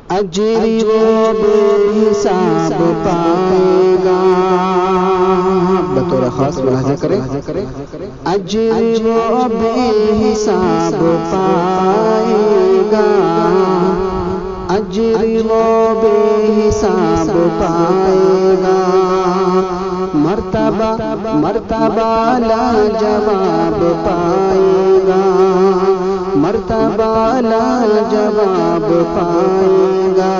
اجر وہ بے حساب پائے گا. بطور خاص ملاحظہ کریں. اجر وہ بے حساب پائے گا. اجر وہ بے حساب پائے گا. مرتبہ لا جواب پائے گا. مرتبہ لا جواب پائے گا.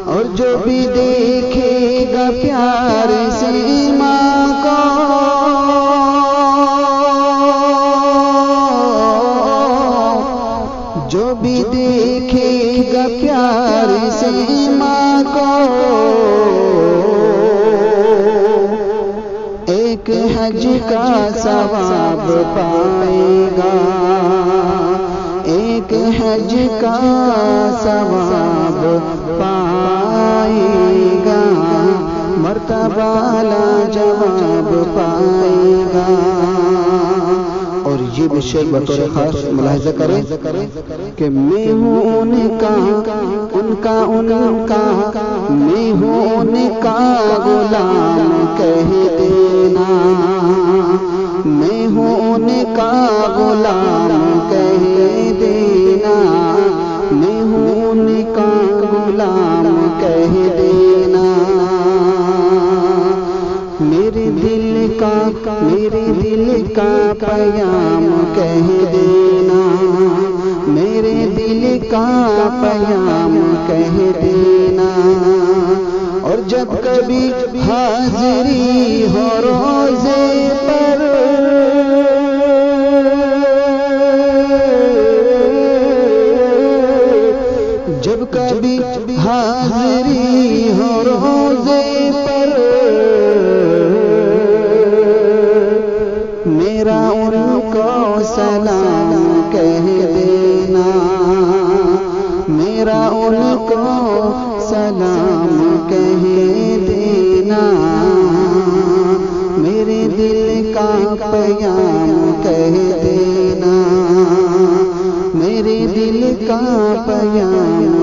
اور جو بھی دیکھے گا پیار سے ماں کو، جو بھی دیکھے گا پیار سے ماں کو، ایک حج کا ثواب پائے گا. ایک حج کا ثواب پائے گا. مرتبہ لا جواب پائے گا. اور یہ بھی شعر بطور خاص ملاحظہ کریں کہ میں ہوں ان کا میں ہوں ان کا غلام کہہ دینا. میں ہوں ان کا غلام کہہ دینا. میں ہوں ان کا غلام کہہ دینا. میرے دل کا پیام کہہ دینا. میرے دل کا پیام کہہ دینا. اور جب کبھی حاضری ہو روزے پر، جب کبھی حاضری ہو روزے پر، میرا ان کو سلام کہہ دینا. میرا ان کو سلام کہہ دینا. میرے دل کا پیام کہہ دینا. میرے دل کا پیام